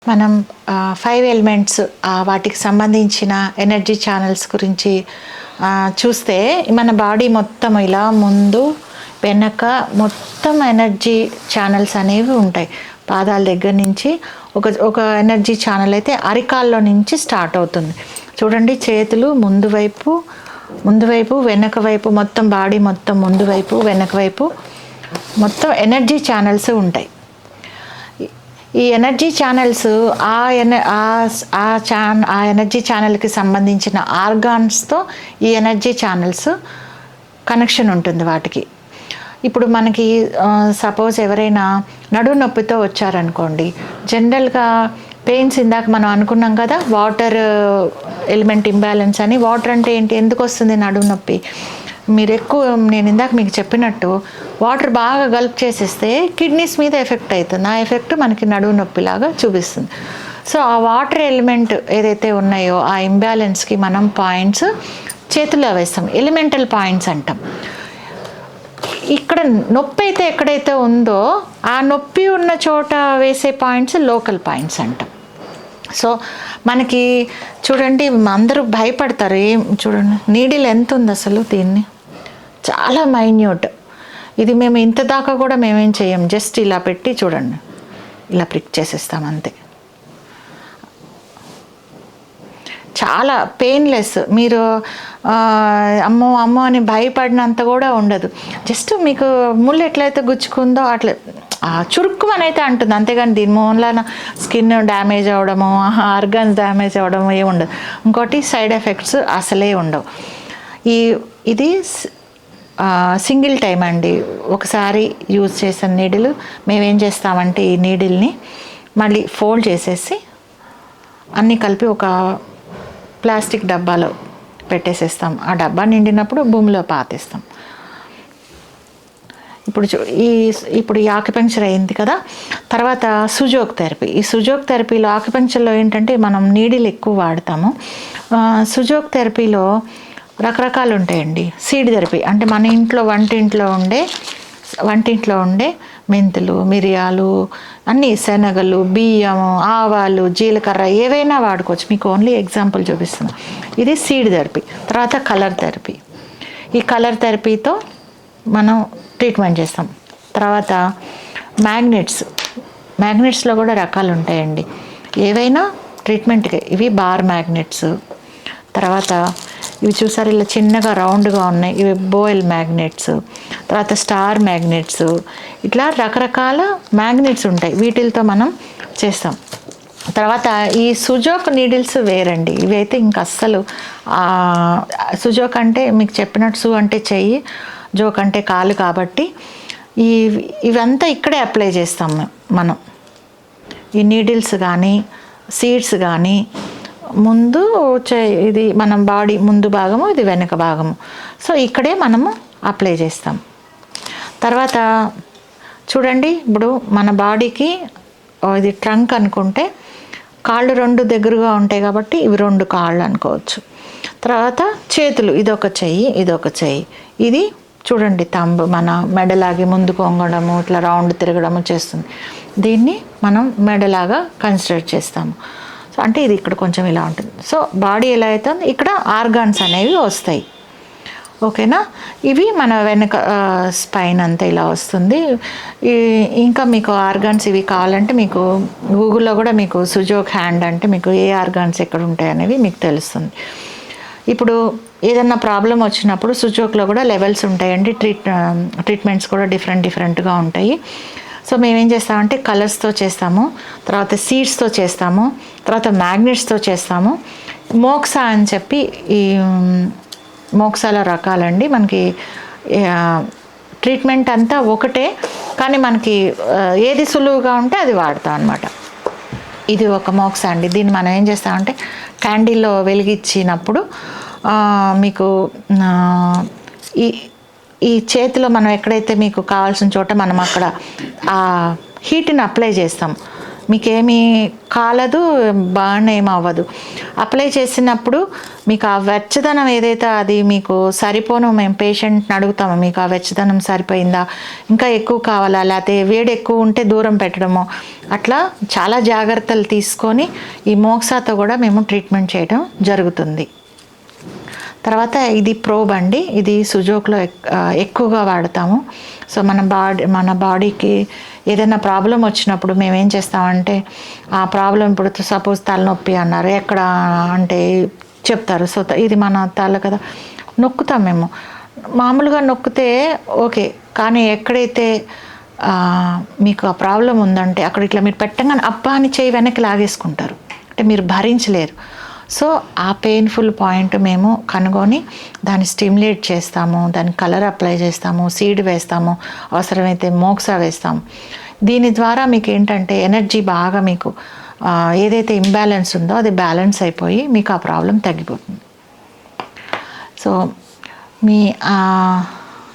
మనం 5 ఎలిమెంట్స్ వాటికి సంబంధించిన ఎనర్జీ ఛానల్స్ గురించి చూస్తే మన బాడీ మొత్తం ఇలా ముందు వెనక మొత్తం ఎనర్జీ ఛానల్స్ అనేవి ఉంటాయి. పాదాల దగ్గర నుంచి ఒక ఎనర్జీ ఛానల్ అయితే అరికాల్లో నుంచి స్టార్ట్ అవుతుంది. చూడండి, చేతులు ముందు వైపు వెనక వైపు మొత్తం బాడీ మొత్తం ముందు వైపు వెనక వైపు మొత్తం ఎనర్జీ ఛానల్స్ ఉంటాయి. ఈ ఎనర్జీ ఛానల్స్ ఆ ఎనర్జీ ఛానల్కి సంబంధించిన ఆర్గాన్స్తో ఈ ఎనర్జీ ఛానల్స్ కనెక్షన్ ఉంటుంది వాటికి. ఇప్పుడు మనకి సపోజ్ ఎవరైనా నడుము నొప్పితో వచ్చారనుకోండి, జనరల్గా పెయిన్స్ ఇందాక మనం అనుకున్నాం కదా, వాటర్ ఎలిమెంట్ ఇంబ్యాలెన్స్ అని. వాటర్ అంటే ఏంటి, ఎందుకు వస్తుంది నడుము నొప్పి? మీరు ఎక్కువ, నేను ఇందాక మీకు చెప్పినట్టు వాటర్ బాగా గల్ప్ చేసేస్తే కిడ్నీస్ మీద ఎఫెక్ట్ అవుతుంది. ఆ ఎఫెక్ట్ మనకి నడుము నొప్పిలాగా చూపిస్తుంది. సో ఆ వాటర్ ఎలిమెంట్ ఏదైతే ఉన్నాయో ఆ ఇంబ్యాలెన్స్కి మనం పాయింట్స్ చేతుల్లో వేస్తాం, ఎలిమెంటల్ పాయింట్స్ అంటాం. ఇక్కడ నొప్పి అయితే ఎక్కడైతే ఉందో ఆ నొప్పి ఉన్న చోట వేసే పాయింట్స్ లోకల్ పాయింట్స్ అంటాం. సో మనకి చూడండి, అందరూ భయపడతారు. చూడండి, నీడిల్ ఎంత ఉంది అసలు, దీన్ని చాలా మైన్యూట్. ఇది మేము ఇంత దాకా కూడా మేమేం చేయం, జస్ట్ ఇలా పెట్టి చూడండి, ఇలా ప్రిక్ చేసేస్తాం అంతే. చాలా పెయిన్లెస్. మీరు అమ్మో అని భయపడినంత కూడా ఉండదు. జస్ట్ మీకు ముళ్ళు ఎట్లయితే గుచ్చుకుందో అట్లా చురుక్కుమని అయితే అంటుంది, అంతేగాని దీని మూలన స్కిన్ డ్యామేజ్ అవ్వడము, ఆర్గన్స్ డ్యామేజ్ అవ్వడము ఏమి ఉండదు. ఇంకోటి సైడ్ ఎఫెక్ట్స్ అసలే ఉండవు. ఇది సింగిల్ టైం అండి, ఒకసారి యూజ్ చేసిన నీడిల్. మేమేం చేస్తామంటే ఈ నీడిల్ని మళ్ళీ ఫోల్డ్ చేసేసి అన్నీ కలిపి ఒక ప్లాస్టిక్ డబ్బాలో పెట్టేసేస్తాం. ఆ డబ్బా నిండినప్పుడు భూమిలో పాతేస్తాం. ఇప్పుడు ఈ ఆక్యుపంక్చర్ అయింది కదా, తర్వాత సుజోక్ థెరపీ. ఈ సుజోక్ థెరపీలో, ఆక్యుపంక్చర్లో ఏంటంటే మనం నీడిల్ ఎక్కువ వాడతాము. సుజోక్ థెరపీలో రకరకాలు ఉంటాయండి. సీడ్ థెరపీ అంటే మన ఇంట్లో వంటింట్లో ఉండే మెంతులు, మిరియాలు, అన్నీ, శనగలు, బియ్యము, ఆవాలు, జీలకర్ర ఏవైనా వాడుకోవచ్చు. మీకు ఓన్లీ ఎగ్జాంపుల్ చూపిస్తున్నాను. ఇది సీడ్ థెరపీ. తర్వాత కలర్ థెరపీ. ఈ కలర్ థెరపీతో మనం ట్రీట్మెంట్ చేస్తాం. తర్వాత మ్యాగ్నెట్స్లో కూడా రకాలు ఉంటాయండి. ఏవైనా ట్రీట్మెంట్కి ఇవి బార్ మ్యాగ్నెట్స్. తర్వాత ఇవి చూసారు, ఇలా చిన్నగా రౌండ్గా ఉన్నాయి, ఇవి బోయల్ మ్యాగ్నెట్స్. తర్వాత స్టార్ మ్యాగ్నెట్స్. ఇట్లా రకరకాల మ్యాగ్నెట్స్ ఉంటాయి, వీటితో మనం చేస్తాం. తర్వాత ఈ సుజోక్ నీడిల్స్ వేరండి. ఇవి అయితే ఇంక అస్సలు, సుజోక్ అంటే మీకు చెప్పినట్టు సు అంటే చెయ్యి, జోక్ అంటే కాలు, కాబట్టి ఇవంతా ఇక్కడే అప్లై చేస్తాం మనం. ఈ నీడిల్స్ కానీ సీడ్స్ కానీ ముందు ఇది మనం బాడీ ముందు భాగము, ఇది వెనక భాగము. సో ఇక్కడే మనము అప్లై చేస్తాం. తర్వాత చూడండి, ఇప్పుడు మన బాడీకి ఇది ట్రంక్ అనుకుంటే కాళ్ళు 2 దగ్గరగా ఉంటాయి కాబట్టి ఇవి 2 కాళ్ళు అనుకోవచ్చు. తర్వాత చేతులు, ఇదొక చెయ్యి, ఇదొక చెయ్యి. ఇది చూడండి తంబు, మన మెడలాగి ముందుకు వంగడము, ఇట్లా రౌండ్ తిరగడము చేస్తుంది. దీన్ని మనం మెడలాగా కన్సిడర్ చేస్తాము. సో అంటే ఇది ఇక్కడ కొంచెం ఇలా ఉంటుంది. సో బాడీ ఎలా అవుతుంది, ఇక్కడ ఆర్గాన్స్ అనేవి వస్తాయి. ఓకేనా? ఇవి మన వెనక స్పైన్ అంతా ఇలా వస్తుంది. ఇంకా మీకు ఆర్గాన్స్ ఇవి కావాలంటే మీకు గూగుల్లో కూడా మీకు సుజోక్ హ్యాండ్ అంటే మీకు ఏ ఆర్గాన్స్ ఎక్కడ ఉంటాయి అనేవి మీకు తెలుస్తుంది. ఇప్పుడు ఏదన్నా ప్రాబ్లం వచ్చినప్పుడు సుజోక్లో కూడా లెవెల్స్ ఉంటాయండి. ట్రీట్మెంట్స్ కూడా డిఫరెంట్గా ఉంటాయి. సో మేమేం చేస్తామంటే కలర్స్తో చేస్తాము, తర్వాత సీడ్స్తో చేస్తాము, తర్వాత మ్యాగ్నెట్స్తో చేస్తాము. మోక్సా అని చెప్పి, ఈ మోక్సాల రకాలండి. మనకి ట్రీట్మెంట్ అంతా ఒకటే, కానీ మనకి ఏది సులువుగా ఉంటే అది వాడతాం అన్నమాట. ఇది ఒక మోక్సా అండి. దీన్ని మనం ఏం చేస్తామంటే క్యాండిల్లో వెలిగించినప్పుడు మీకు ఈ చేతిలో మనం ఎక్కడైతే మీకు కావాల్సిన చోట మనం అక్కడ ఆ హీట్ని అప్లై చేస్తాం. మీకేమీ కాలదు, బర్న్ ఏమి అవ్వదు. అప్లై చేసినప్పుడు మీకు ఆ వెచ్చదనం ఏదైతే అది మీకు సరిపోను మేము పేషెంట్ని అడుగుతాము, మీకు ఆ వెచ్చదనం సరిపోయిందా, ఇంకా ఎక్కువ కావాలా, లేకపోతే వేడి ఎక్కువ ఉంటే దూరం పెట్టడము, అట్లా చాలా జాగ్రత్తలు తీసుకొని ఈ మోక్సాతో కూడా మేము ట్రీట్మెంట్ చేయడం జరుగుతుంది. తర్వాత ఇది ప్రోబ్ అండి, ఇది సుజోక్లో ఎక్కువగా వాడతాము. సో మన బాడీకి ఏదైనా ప్రాబ్లం వచ్చినప్పుడు మేము ఏం చేస్తామంటే, ఆ ప్రాబ్లం ఇప్పుడు సపోజ్ తలనొప్పి అన్నారు, ఎక్కడ అంటే చెప్తారు. సో ఇది మన తల కదా, నొక్కుతాం మేము. మామూలుగా నొక్కితే ఓకే, కానీ ఎక్కడైతే మీకు ఆ ప్రాబ్లం ఉందంటే అక్కడ ఇట్లా మీరు పెట్టగానే అబ్బా అని చేయి వెనక్కి లాగేసుకుంటారు, అంటే మీరు భరించలేరు. సో ఆ పెయిన్ఫుల్ పాయింట్ మేము కనుగొని దాన్ని స్టిమ్యులేట్ చేస్తాము, దానికి కలర్ అప్లై చేస్తాము, సీడ్ వేస్తాము, అవసరమైతే మోక్సా వేస్తాము. దీని ద్వారా మీకు ఏంటంటే ఎనర్జీ బాగా మీకు ఏదైతే ఇంబ్యాలెన్స్ ఉందో అది బ్యాలెన్స్ అయిపోయి మీకు ఆ ప్రాబ్లం తగ్గిపోతుంది. సో మీ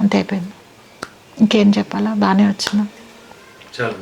అంతే అయిపోయింది. ఇంకేం చెప్పాలా? బాగానే వచ్చినా.